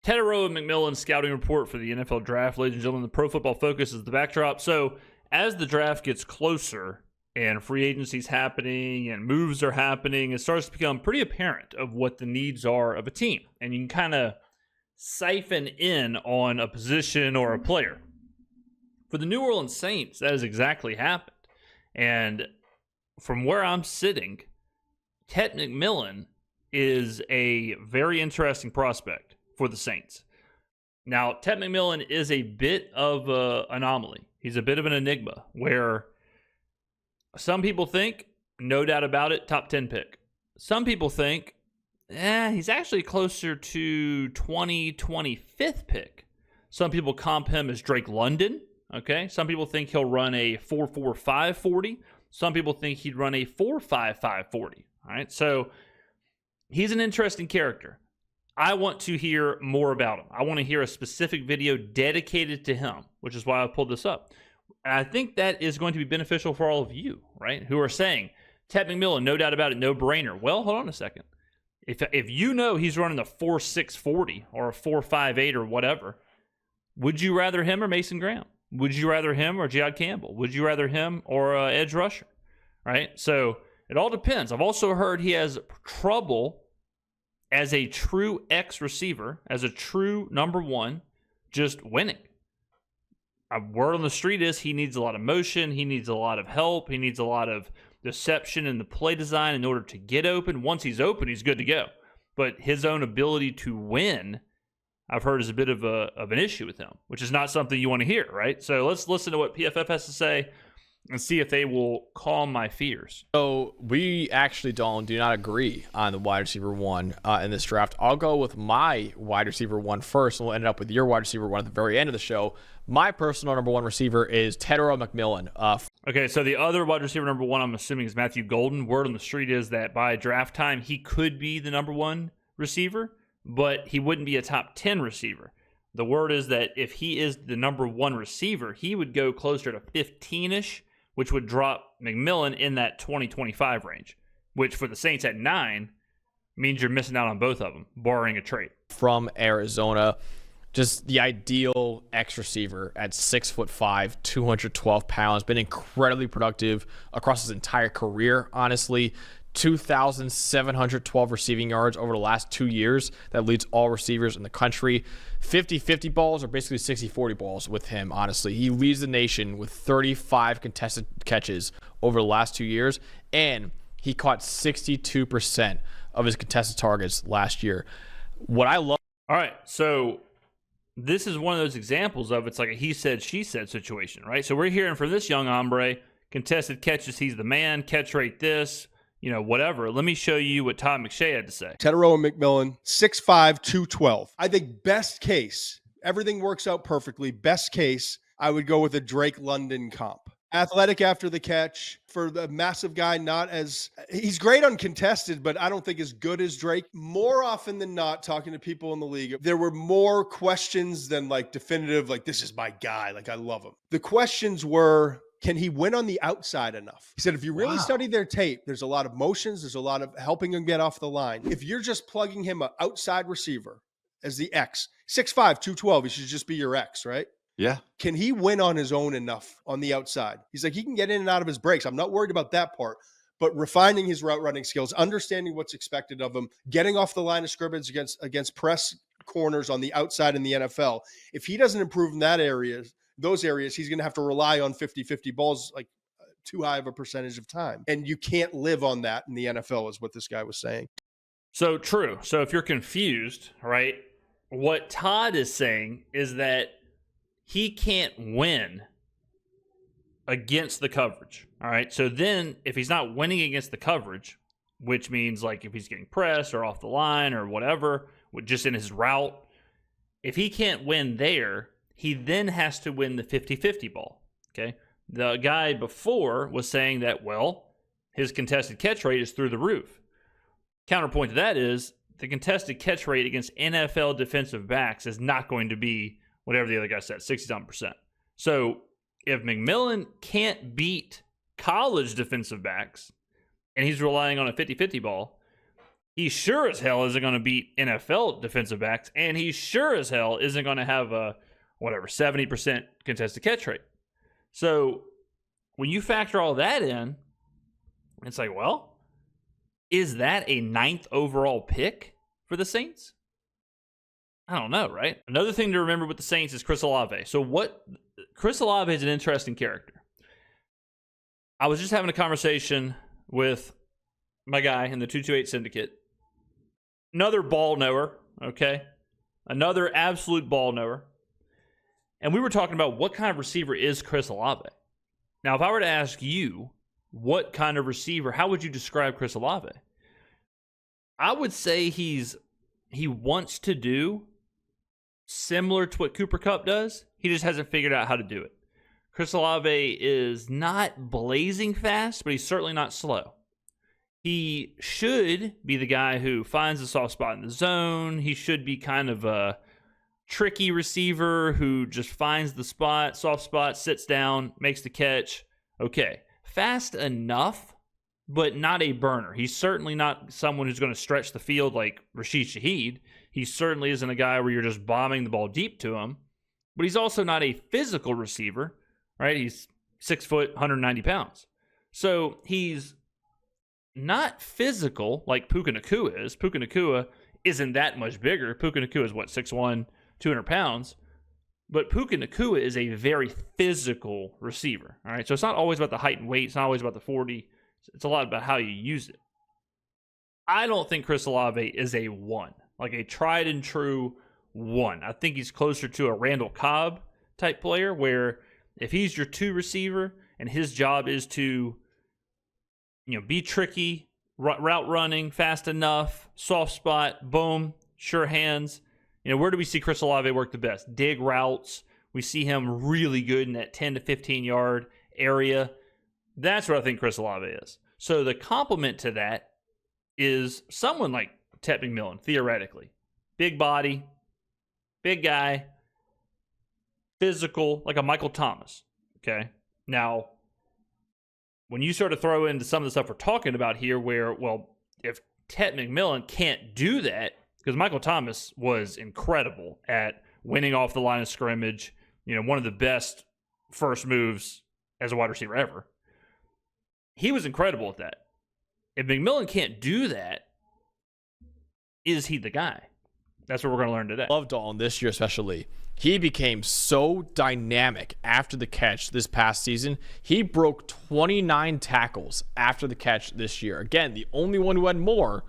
Tetairoa McMillan scouting report for the NFL draft. Ladies and gentlemen, the Pro Football Focus is the backdrop. So as the draft gets closer and free agency's happening and moves are happening, it starts to become pretty apparent of what the needs are of a team. And you can kind of siphon in on a position or a player. For the New Orleans Saints, that has exactly happened. And from where I'm sitting, Tet McMillan is a very interesting prospect for the Saints. Now, Tet McMillan is a bit of an anomaly. He's a bit of an enigma where some people think, no doubt about it, top 10 pick. Some people think, he's actually closer to 25th pick. Some people comp him as Drake London. Okay, some people think he'll run a 4.45 40. Some people think he'd run a 4.55 40. All right, so he's an interesting character. I want to hear more about him. I want to hear a specific video dedicated to him, which is why I pulled this up. And I think that is going to be beneficial for all of you, right, who are saying, Tet McMillan, no doubt about it, no brainer. Well, hold on a second. If you know he's running a 4.6 40 or a 4.58 or whatever, would you rather him or Mason Graham? Would you rather him or Jihad Campbell? Would you rather him or edge rusher? Right? So it all depends. I've also heard he has trouble as a true X receiver, as a true number one, just winning. A word on the street is he needs a lot of motion. He needs a lot of help. He needs a lot of deception in the play design in order to get open. Once he's open, he's good to go. But his own ability to win, I've heard, is a bit of an issue with him, which is not something you want to hear, right? So let's listen to what PFF has to say and see if they will calm my fears. So we actually do not agree on the wide receiver one in this draft. I'll go with my wide receiver one first, and we'll end up with your wide receiver one at the very end of the show. My personal number one receiver is Tetairoa McMillan. Okay, so the other wide receiver number one, I'm assuming, is Matthew Golden. Word on the street is that by draft time, he could be the number one receiver, but he wouldn't be a top 10 receiver. The word is that if he is the number one receiver, he would go closer to 15-ish, which would drop McMillan in that 20-25 range, which for the Saints at 9 means you're missing out on both of them, barring a trade. From Arizona, just the ideal X receiver at 6'5", 212 pounds, been incredibly productive across his entire career, honestly. 2,712 receiving yards over the last 2 years. That leads all receivers in the country. 50-50 balls are basically 60-40 balls with him, honestly. He leads the nation with 35 contested catches over the last 2 years, and he caught 62% of his contested targets last year. What I love... All right, so this is one of those examples of it's like a he said, she said situation, right? So we're hearing from this young hombre, contested catches, he's the man, catch rate this, whatever. Let me show you what Todd McShay had to say. Tetairoa McMillan, 6'5", 212. I think best case, everything works out perfectly. Best case, I would go with a Drake London comp. Athletic after the catch for the massive guy, he's great uncontested, but I don't think as good as Drake. More often than not, talking to people in the league, there were more questions than definitive, this is my guy, I love him. The questions were, can he win on the outside enough? He said, if you really study their tape, there's a lot of motions. There's a lot of helping him get off the line. If you're just plugging him an outside receiver as the X, 6'5", 212, he should just be your X, right? Yeah. Can he win on his own enough on the outside? He's like, he can get in and out of his breaks. I'm not worried about that part, but refining his route running skills, understanding what's expected of him, getting off the line of scrimmage against press corners on the outside in the NFL. If he doesn't improve in those areas, he's going to have to rely on 50-50 balls too high of a percentage of time. And you can't live on that in the NFL is what this guy was saying. So true. So if you're confused, right, what Todd is saying is that he can't win against the coverage. All right. So then if he's not winning against the coverage, which means if he's getting pressed or off the line or whatever, just in his route, if he can't win there, he then has to win the 50-50 ball, okay? The guy before was saying that, his contested catch rate is through the roof. Counterpoint to that is the contested catch rate against NFL defensive backs is not going to be whatever the other guy said, 60-something%. So if McMillan can't beat college defensive backs and he's relying on a 50-50 ball, he sure as hell isn't going to beat NFL defensive backs, and he sure as hell isn't going to have a 70% contested catch rate. So when you factor all that in, it's like, well, is that a 9th overall pick for the Saints? I don't know, right? Another thing to remember with the Saints is Chris Olave. So Chris Olave is an interesting character. I was just having a conversation with my guy in the 228 Syndicate. Another ball knower, okay? Another absolute ball knower. And we were talking about what kind of receiver is Chris Olave. Now, if I were to ask you, what kind of receiver, how would you describe Chris Olave? I would say he wants to do similar to what Cooper Kupp does. He just hasn't figured out how to do it. Chris Olave is not blazing fast, but he's certainly not slow. He should be the guy who finds the soft spot in the zone. He should be kind of a tricky receiver who just finds the spot, soft spot, sits down, makes the catch. Okay, fast enough, but not a burner. He's certainly not someone who's going to stretch the field like Rashid Shaheed. He certainly isn't a guy where you're just bombing the ball deep to him, but he's also not a physical receiver, right? He's 6 foot, 190 pounds. So he's not physical like Puka Nacua is. Puka Nacua isn't that much bigger. Puka Nacua is 6'1", 200 pounds. But Puka Nacua is a very physical receiver. All right, so it's not always about the height and weight. It's not always about the 40. It's a lot about how you use it. I don't think Chris Olave is a 1, like a tried and true 1. I think he's closer to a Randall Cobb type player where if he's your 2 receiver and his job is to be tricky, route running, fast enough, soft spot, boom, sure hands. Where do we see Chris Olave work the best? Dig routes. We see him really good in that 10 to 15 yard area. That's what I think Chris Olave is. So the complement to that is someone like Tet McMillan, theoretically. Big body, big guy, physical, like a Michael Thomas. Okay? Now, when you sort of throw into some of the stuff we're talking about here where, well, if Tet McMillan can't do that, because Michael Thomas was incredible at winning off the line of scrimmage, one of the best first moves as a wide receiver ever. He was incredible at that. If McMillan can't do that, is he the guy? That's what we're going to learn today. Loved Dalton this year especially. He became so dynamic after the catch this past season. He broke 29 tackles after the catch this year. Again, the only one who had more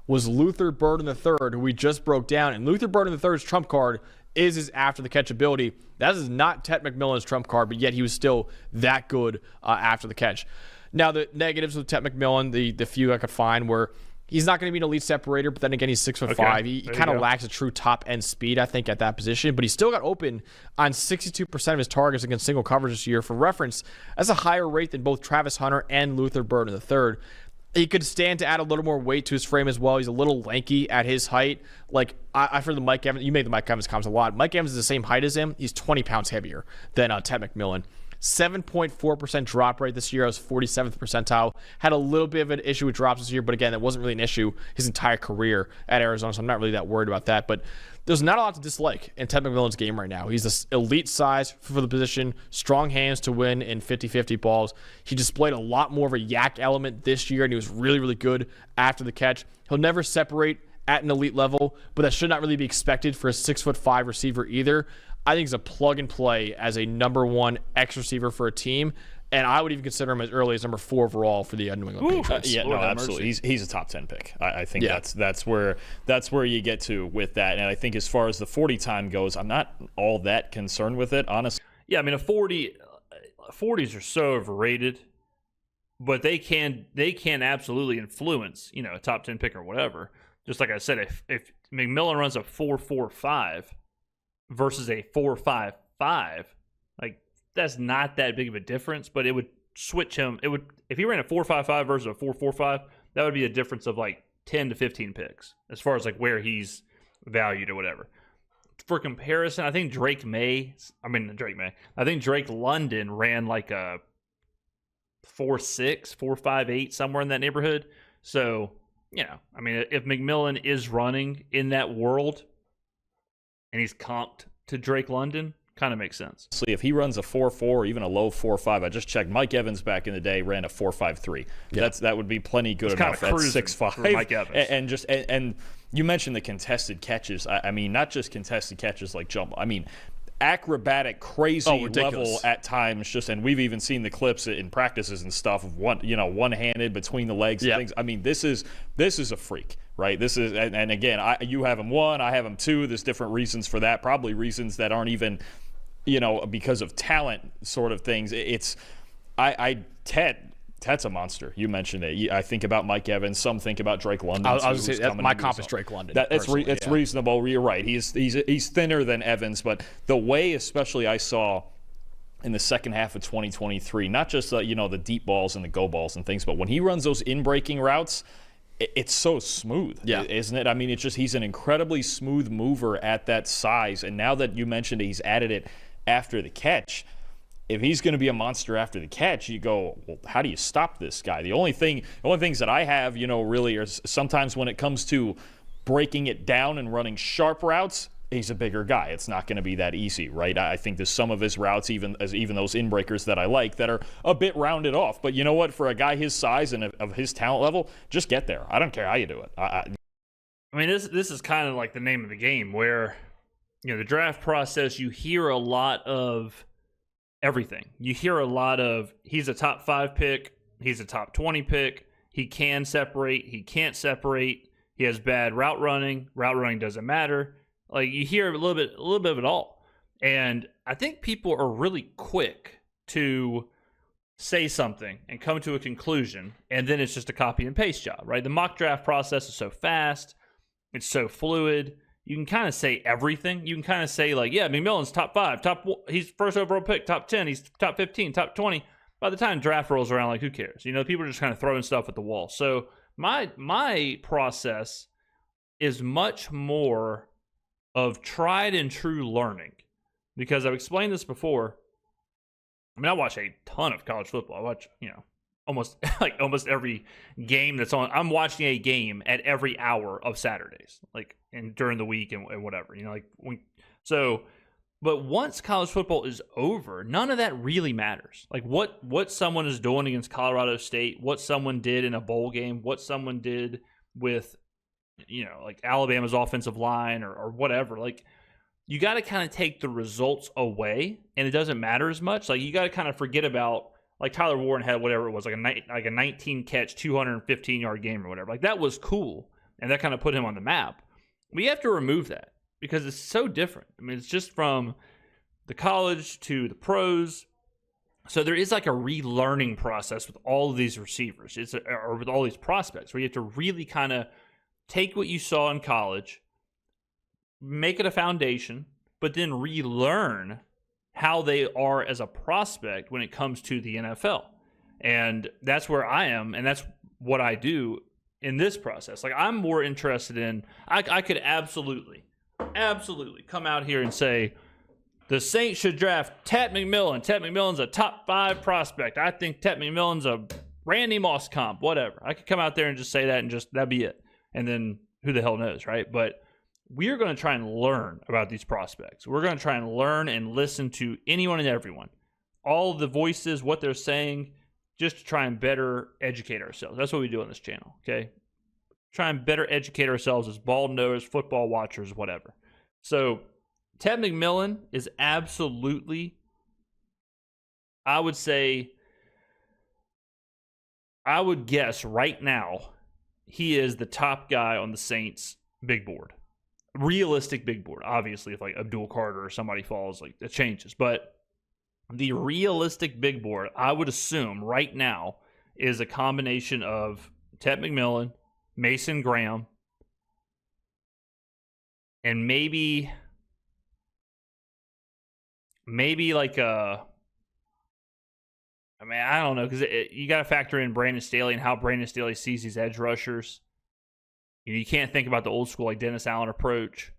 was Luther Burden III, who we just broke down. And Luther Burden III's trump card is his after the catch ability. That is not Tet McMillan's trump card, but yet he was still that good after the catch. Now, the negatives with Tet McMillan, the few I could find were he's not going to be an elite separator, but then again, he's 6'5". Okay, he kind of lacks a true top end speed, I think, at that position. But he still got open on 62% of his targets against single coverage this year. For reference, that's a higher rate than both Travis Hunter and Luther Burden III. He could stand to add a little more weight to his frame as well. He's a little lanky at his height. Like, I've heard the Mike Evans, you made the Mike Evans comments a lot. Mike Evans is the same height as him. He's 20 pounds heavier than Tet McMillan. 7.4% drop rate this year. I was 47th percentile. Had a little bit of an issue with drops this year, but again, that wasn't really an issue his entire career at Arizona, so I'm not really that worried about that. But there's not a lot to dislike in Tet McMillan's game right now. He's this elite size for the position, strong hands to win in 50-50 balls. He displayed a lot more of a yak element this year, and he was really, really good after the catch. He'll never separate at an elite level, but that should not really be expected for a 6'5" receiver either. I think he's a plug and play as a number 1 X receiver for a team, and I would even consider him as early as number 4 overall for the New England Patriots. Yeah, no, absolutely. He's a top 10 pick. I think that's where you get to with that. And I think as far as the 40 time goes, I'm not all that concerned with it, honestly. Yeah, I mean, 40s are so overrated, but they can absolutely influence, a top 10 pick or whatever. Just like I said, if McMillan runs a 4.45 versus a 4.55, like that's not that big of a difference, but it would switch him. It would, if he ran a 4.55 versus a 4.45, that would be a difference of like 10 to 15 picks as far as like where he's valued or whatever. For comparison, I think Drake London ran like a 4.6, 4.58, somewhere in that neighborhood. So I mean, if McMillan is running in that world and he's comped to Drake London, kind of makes sense. If he runs a 4.4 or even a low 4.5, I just checked. Mike Evans back in the day ran a 4.53. Yeah. That would be plenty good enough at 6'5". Mike Evans. And you mentioned the contested catches. I mean, not just contested catches like jump. I mean, acrobatic, crazy level at times. And we've even seen the clips in practices and stuff of one-handed between the legs and things. I mean, this is a freak, right? This is, and again, you have him 1, I have him 2. There's different reasons for that. Probably reasons that aren't even, because of talent sort of things. Ted's a monster. You mentioned it. I think about Mike Evans. Some think about Drake London. I was going to say, my comp is Drake London. It's reasonable. You're right. He's thinner than Evans, but the way, especially I saw in the second half of 2023, not just the deep balls and the go balls and things, but when he runs those in-breaking routes, it's so smooth, isn't it? I mean, it's just he's an incredibly smooth mover at that size, and now that you mentioned it, he's added it after the catch. If he's going to be a monster after the catch, you go, well, how do you stop this guy? The only things that I have, really are sometimes when it comes to breaking it down and running sharp routes, he's a bigger guy. It's not going to be that easy, right? I think there's some of his routes, even those in-breakers that I like, that are a bit rounded off. But you know what? For a guy his size and of his talent level, just get there. I don't care how you do it. I mean, this is kind of like the name of the game where, the draft process, you hear a lot of everything. You hear a lot of, he's a top 5 pick, he's a top 20 pick, he can separate, he can't separate, he has bad route running doesn't matter. Like, you hear a little bit of it all. And I think people are really quick to say something and come to a conclusion, and then it's just a copy and paste job, right? The mock draft process is so fast, it's so fluid. You can kind of say everything. You can kind of say, like, yeah, McMillan's top 5, he's first overall pick, top 10, he's top 15, top 20. By the time draft rolls around, like, who cares? People are just kind of throwing stuff at the wall. So my process is much more of tried and true learning, because I've explained this before. I mean, I watch a ton of college football. I watch, almost every game that's on. I'm watching a game at every hour of Saturdays, and during the week and whatever, but once college football is over, none of that really matters. Like what someone is doing against Colorado State, what someone did in a bowl game, what someone did with, Alabama's offensive line or whatever. Like, you got to kind of take the results away, and it doesn't matter as much. Like, you got to kind of forget about, like, Tyler Warren had whatever it was, like a 19 catch, 215 yard game or whatever. Like, that was cool, and that kind of put him on the map. We have to remove that because it's so different. I mean, it's just from the college to the pros. So there is like a relearning process with all of these receivers, or with all these prospects, where you have to really kind of take what you saw in college, make it a foundation, but then relearn how they are as a prospect when it comes to the NFL. And that's where I am, and that's what I do in this process. Like, I'm more interested in, I could absolutely come out here and say, the Saints should draft Tet McMillan. Tet McMillan's a top 5 prospect. I think Tet McMillan's a Randy Moss comp, whatever. I could come out there and just say that, and just, that'd be it. And then who the hell knows, right? But we're going to try and learn about these prospects. We're going to try and learn and listen to anyone and everyone, all of the voices, what they're saying, just to try and better educate ourselves. That's what we do on this channel, okay? Try and better educate ourselves as bald-nosed football watchers, whatever. So Ted McMillan is absolutely, I would guess right now, he is the top guy on the Saints big board. Realistic big board. Obviously, if like Abdul Carter or somebody falls, like, it changes. But the realistic big board, I would assume right now, is a combination of Ted McMillan, Mason Graham, and maybe like I don't know, because you got to factor in Brandon Staley and how Brandon Staley sees these edge rushers. You can't think about the old school like Dennis Allen approach.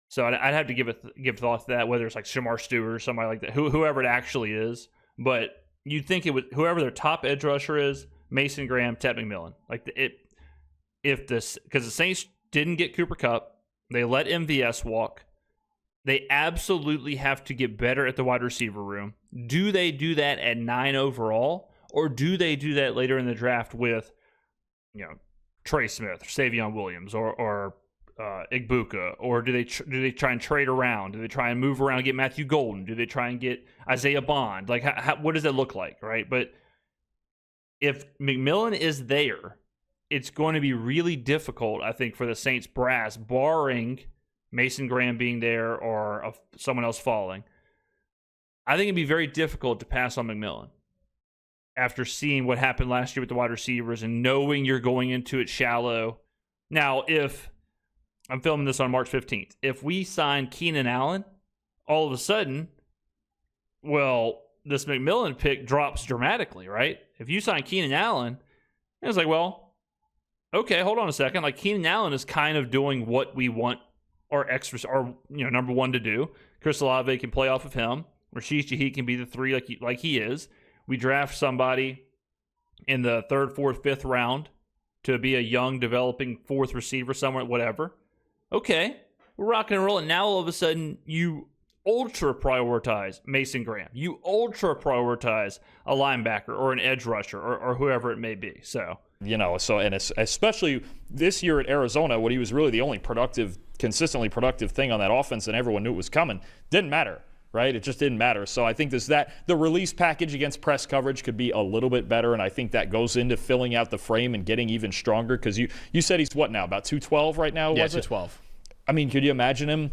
So I'd have to give thought to that, whether it's like Shamar Stewart or somebody like that, whoever it actually is. But you'd think it would, whoever their top edge rusher is, Mason Graham, Ted McMillan. Like, because the Saints didn't get Cooper Kupp, they let MVS walk. They absolutely have to get better at the wide receiver room. Do they do that at 9 overall, or do they do that later in the draft with, Trey Smith, or Savion Williams, or Igbuka, or do they try and trade around? Do they try and move around, get Matthew Golden? Do they try and get Isaiah Bond? Like, what does that look like, right? But if McMillan is there, it's going to be really difficult, I think, for the Saints brass, barring Mason Graham being there or someone else falling. I think it'd be very difficult to pass on McMillan after seeing what happened last year with the wide receivers and knowing you're going into it shallow. Now, if I'm filming this on March 15th, if we sign Keenan Allen, all of a sudden, well, this McMillan pick drops dramatically, right? If you sign Keenan Allen, it's like, well, okay, hold on a second. Like, Keenan Allen is kind of doing what we want our number one to do. Chris Olave can play off of him. Rashid Shaheed can be the 3 like he is. We draft somebody in the 3rd, 4th, 5th round to be a young, developing 4th receiver somewhere, whatever. Okay, we're rocking and rolling. Now all of a sudden, you ultra prioritize Mason Graham. You ultra prioritize a linebacker or an edge rusher or whoever it may be. So, and it's especially this year at Arizona, when he was really the only consistently productive thing on that offense, and everyone knew it was coming, didn't matter, right? It just didn't matter. So I think the release package against press coverage could be a little bit better, and I think that goes into filling out the frame and getting even stronger, because you said he's what now, about 212 right now? Yeah, was 212. I mean, could you imagine him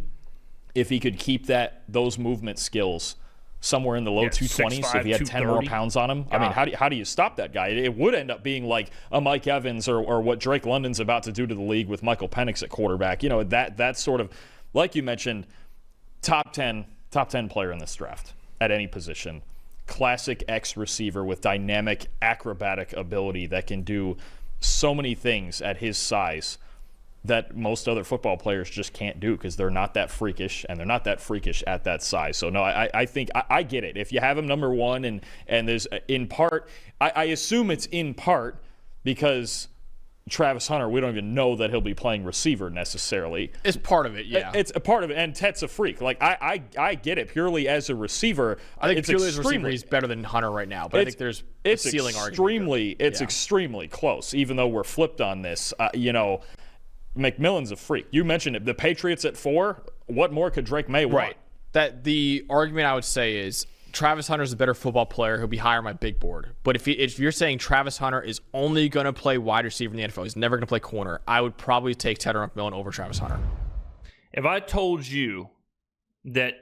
if he could keep those movement skills somewhere in the low 220s, 6'5", if he had 10 more pounds on him? Yeah. I mean, how do you stop that guy? It would end up being like a Mike Evans or what Drake London's about to do to the league with Michael Penix at quarterback. That sort of, like you mentioned, top 10 player in this draft at any position. Classic X receiver with dynamic, acrobatic ability that can do so many things at his size that most other football players just can't do, because they're not that freakish, and they're not that freakish at that size. So, no, I think I get it. If you have him number one, and there's in part, I assume it's in part because Travis Hunter, we don't even know that he'll be playing receiver necessarily. It's part of it, yeah. It's a part of it, and Tet's a freak. Like, I get it. Purely as a receiver, I think purely as a receiver, he's better than Hunter right now, but I think there's a ceiling argument. It's extremely close, even though we're flipped on this. McMillan's a freak. You mentioned it. The Patriots at 4. What more could Drake May want? Right. That the argument I would say is Travis Hunter's a better football player. He'll be higher on my big board. But if you're saying Travis Hunter is only going to play wide receiver in the NFL, he's never going to play corner, I would probably take Tetairoa McMillan over Travis Hunter. If I told you that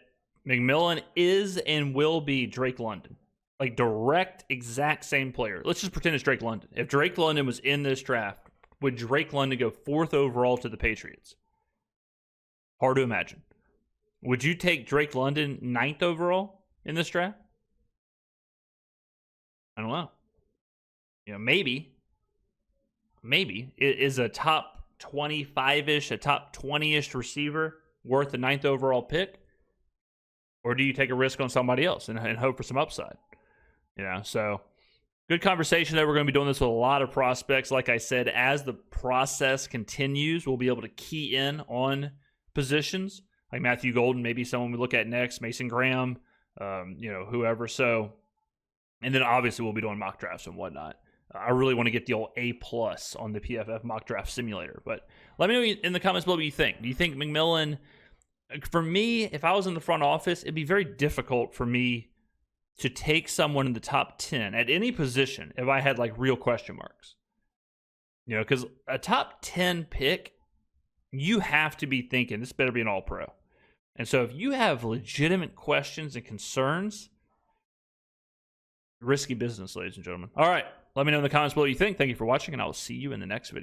McMillan is and will be Drake London, like direct, exact same player, let's just pretend it's Drake London. If Drake London was in this draft, would Drake London go 4th overall to the Patriots? Hard to imagine. Would you take Drake London 9th overall in this draft? I don't know. Maybe. Is a top 25-ish, a top 20-ish receiver worth the 9th overall pick? Or do you take a risk on somebody else and hope for some upside? So good conversation there. We're going to be doing this with a lot of prospects. Like I said, as the process continues, we'll be able to key in on positions like Matthew Golden, maybe someone we look at next, Mason Graham, whoever. So, and then obviously we'll be doing mock drafts and whatnot. I really want to get the old A+ on the PFF mock draft simulator. But let me know in the comments below what you think. Do you think McMillan, for me, if I was in the front office, it'd be very difficult for me to take someone in the top 10 at any position if I had like real question marks. Because a top 10 pick, you have to be thinking this better be an all-pro. And so if you have legitimate questions and concerns, risky business, ladies and gentlemen. All right, let me know in the comments below what you think. Thank you for watching, and I will see you in the next video.